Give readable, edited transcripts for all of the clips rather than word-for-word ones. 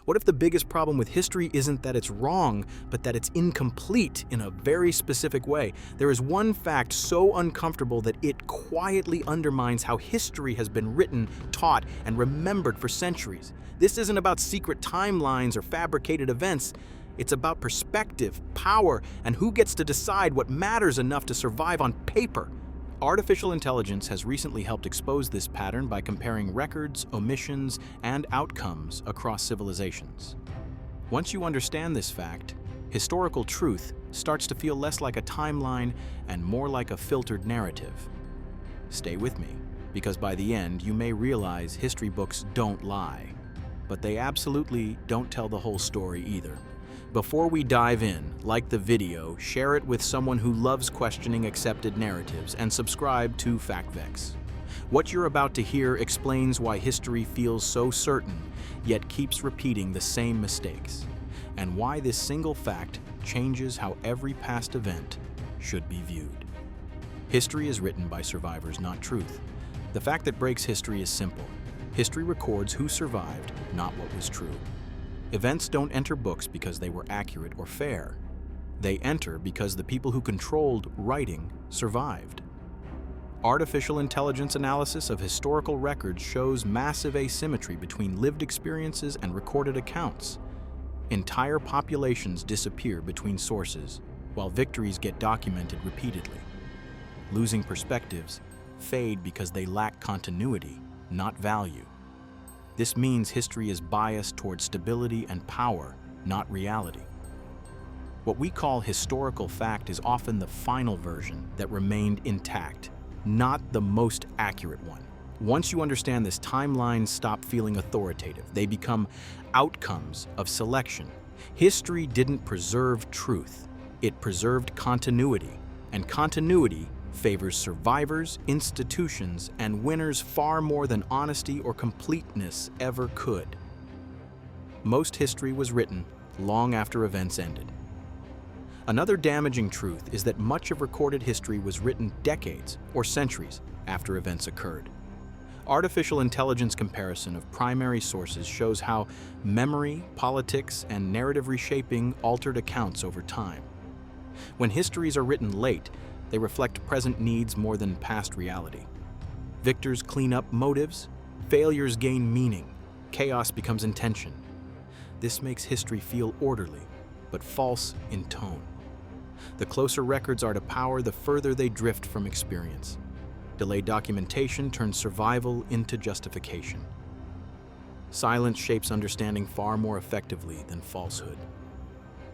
What if the biggest problem with history isn't that it's wrong, but that it's incomplete in a very specific way? There is one fact so uncomfortable that it quietly undermines how history has been written, taught, and remembered for centuries. This isn't about secret timelines or fabricated events. It's about perspective, power, and who gets to decide what matters enough to survive on paper. Artificial intelligence has recently helped expose this pattern by comparing records, omissions, and outcomes across civilizations. Once you understand this fact, historical truth starts to feel less like a timeline and more like a filtered narrative. Stay with me, because by the end, you may realize history books don't lie, but they absolutely don't tell the whole story either. Before we dive in, like the video, share it with someone who loves questioning accepted narratives, and subscribe to FactVex. What you're about to hear explains why history feels so certain, yet keeps repeating the same mistakes, and why this single fact changes how every past event should be viewed. History is written by survivors, not truth. The fact that breaks history is simple. History records who survived, not what was true. Events don't enter books because they were accurate or fair. They enter because the people who controlled writing survived. Artificial intelligence analysis of historical records shows massive asymmetry between lived experiences and recorded accounts. Entire populations disappear between sources, while victories get documented repeatedly. Losing perspectives fade because they lack continuity, not value. This means history is biased toward stability and power, not reality. What we call historical fact is often the final version that remained intact, not the most accurate one. Once you understand this, timelines stop feeling authoritative. They become outcomes of selection. History didn't preserve truth. It preserved continuity, and continuity favors survivors, institutions, and winners far more than honesty or completeness ever could. Most history was written long after events ended. Another damaging truth is that much of recorded history was written decades or centuries after events occurred. Artificial intelligence comparison of primary sources shows how memory, politics, and narrative reshaping altered accounts over time. When histories are written late, they reflect present needs more than past reality. Victors clean up motives, failures gain meaning, chaos becomes intention. This makes history feel orderly, but false in tone. The closer records are to power, the further they drift from experience. Delayed documentation turns survival into justification. Silence shapes understanding far more effectively than falsehood.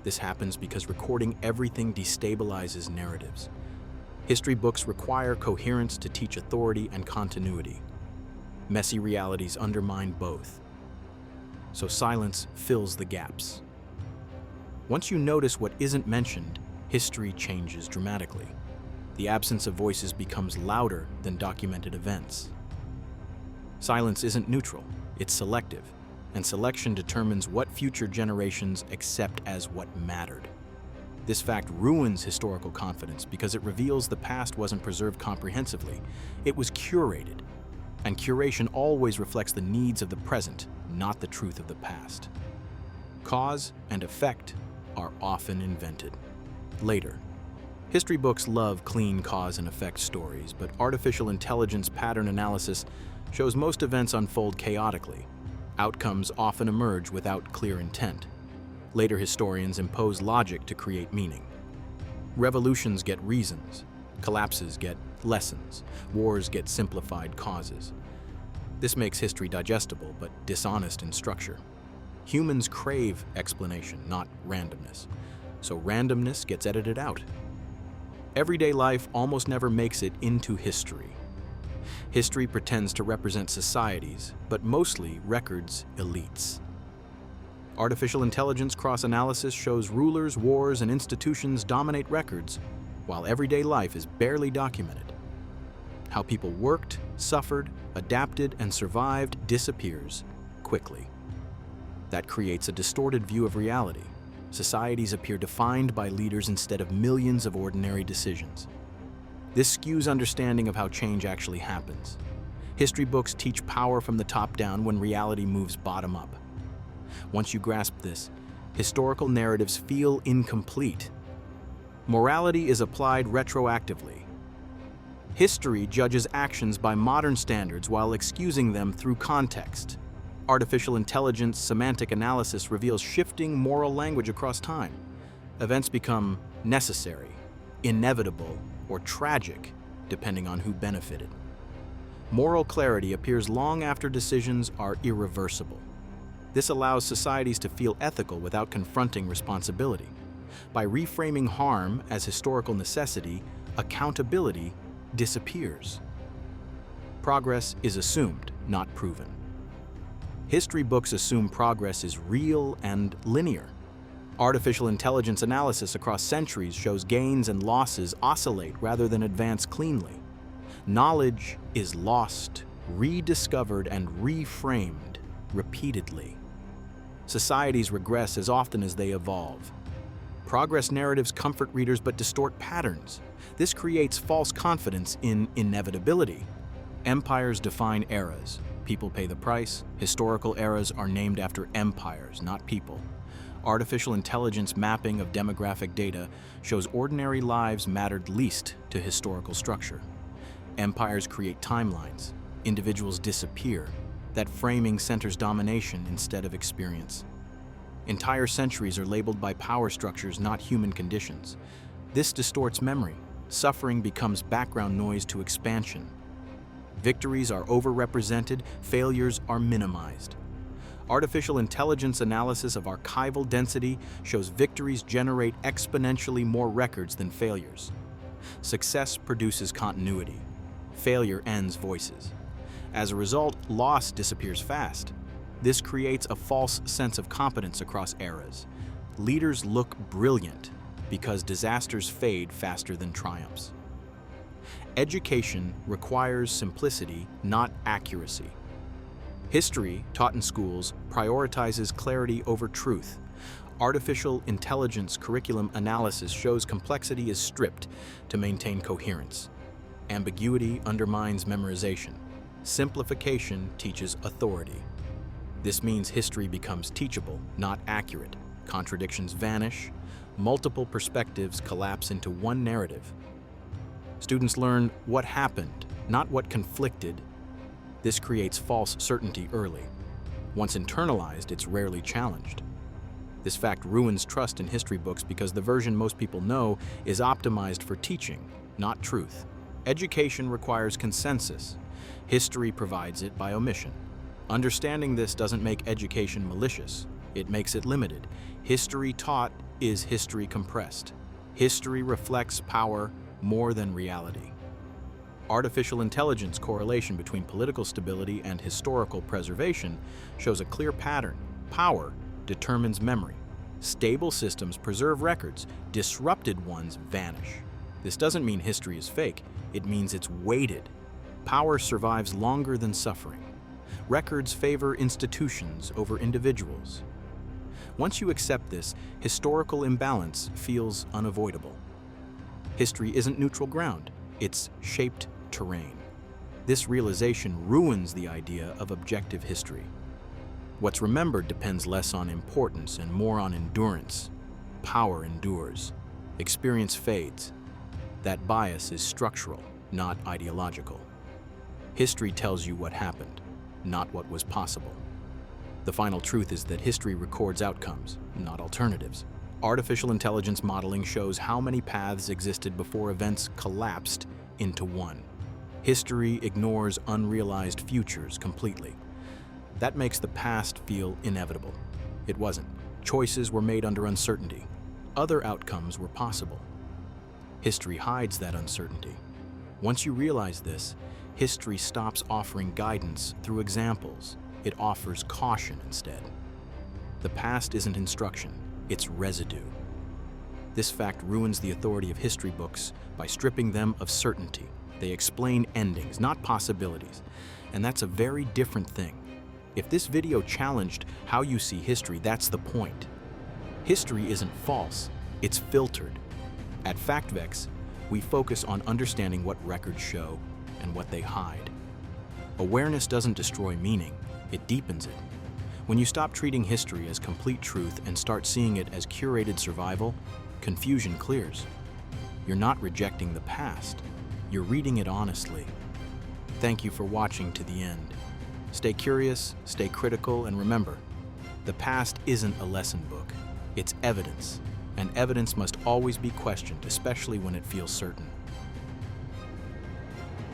This happens because recording everything destabilizes narratives. History books require coherence to teach authority and continuity. Messy realities undermine both. So silence fills the gaps. Once you notice what isn't mentioned, history changes dramatically. The absence of voices becomes louder than documented events. Silence isn't neutral, it's selective, and selection determines what future generations accept as what mattered. This fact ruins historical confidence because it reveals the past wasn't preserved comprehensively. It was curated, and curation always reflects the needs of the present, not the truth of the past. Cause and effect are often invented later. History books love clean cause and effect stories, but artificial intelligence pattern analysis shows most events unfold chaotically. Outcomes often emerge without clear intent. Later historians impose logic to create meaning. Revolutions get reasons, collapses get lessons, wars get simplified causes. This makes history digestible but dishonest in structure. Humans crave explanation, not randomness, so randomness gets edited out. Everyday life almost never makes it into history. History pretends to represent societies, but mostly records elites. Artificial intelligence cross-analysis shows rulers, wars, and institutions dominate records, while everyday life is barely documented. How people worked, suffered, adapted, and survived disappears quickly. That creates a distorted view of reality. Societies appear defined by leaders instead of millions of ordinary decisions. This skews understanding of how change actually happens. History books teach power from the top down when reality moves bottom up. Once you grasp this, historical narratives feel incomplete. Morality is applied retroactively. History judges actions by modern standards while excusing them through context. Artificial intelligence semantic analysis reveals shifting moral language across time. Events become necessary, inevitable, or tragic, depending on who benefited. Moral clarity appears long after decisions are irreversible. This allows societies to feel ethical without confronting responsibility. By reframing harm as historical necessity, accountability disappears. Progress is assumed, not proven. History books assume progress is real and linear. Artificial intelligence analysis across centuries shows gains and losses oscillate rather than advance cleanly. Knowledge is lost, rediscovered, and reframed repeatedly. Societies regress as often as they evolve. Progress narratives comfort readers but distort patterns. This creates false confidence in inevitability. Empires define eras. People pay the price. Historical eras are named after empires, not people. Artificial intelligence mapping of demographic data shows ordinary lives mattered least to historical structure. Empires create timelines. Individuals disappear. That framing centers domination instead of experience. Entire centuries are labeled by power structures, not human conditions. This distorts memory. Suffering becomes background noise to expansion. Victories are overrepresented, failures are minimized. Artificial intelligence analysis of archival density shows victories generate exponentially more records than failures. Success produces continuity. Failure ends voices. As a result, loss disappears fast. This creates a false sense of competence across eras. Leaders look brilliant because disasters fade faster than triumphs. Education requires simplicity, not accuracy. History, taught in schools, prioritizes clarity over truth. Artificial intelligence curriculum analysis shows complexity is stripped to maintain coherence. Ambiguity undermines memorization. Simplification teaches authority. This means history becomes teachable, not accurate. Contradictions vanish. Multiple perspectives collapse into one narrative. Students learn what happened, not what conflicted. This creates false certainty early. Once internalized, it's rarely challenged. This fact ruins trust in history books because the version most people know is optimized for teaching, not truth. Education requires consensus. History provides it by omission. Understanding this doesn't make education malicious. It makes it limited. History taught is history compressed. History reflects power more than reality. Artificial intelligence correlation between political stability and historical preservation shows a clear pattern. Power determines memory. Stable systems preserve records. Disrupted ones vanish. This doesn't mean history is fake. It means it's weighted. Power survives longer than suffering. Records favor institutions over individuals. Once you accept this, historical imbalance feels unavoidable. History isn't neutral ground, it's shaped terrain. This realization ruins the idea of objective history. What's remembered depends less on importance and more on endurance. Power endures. Experience fades. That bias is structural, not ideological. History tells you what happened, not what was possible. The final truth is that history records outcomes, not alternatives. Artificial intelligence modeling shows how many paths existed before events collapsed into one. History ignores unrealized futures completely. That makes the past feel inevitable. It wasn't. Choices were made under uncertainty. Other outcomes were possible. History hides that uncertainty. Once you realize this, history stops offering guidance through examples. It offers caution instead. The past isn't instruction, it's residue. This fact ruins the authority of history books by stripping them of certainty. They explain endings, not possibilities, and that's a very different thing. If this video challenged how you see history, that's the point. History isn't false, it's filtered. At FactVex, we focus on understanding what records show and what they hide. Awareness doesn't destroy meaning, it deepens it. When you stop treating history as complete truth and start seeing it as curated survival, confusion clears. You're not rejecting the past. You're reading it honestly. Thank you for watching to the end. Stay curious, stay critical, and remember, the past isn't a lesson book. It's evidence, and evidence must always be questioned, especially when it feels certain.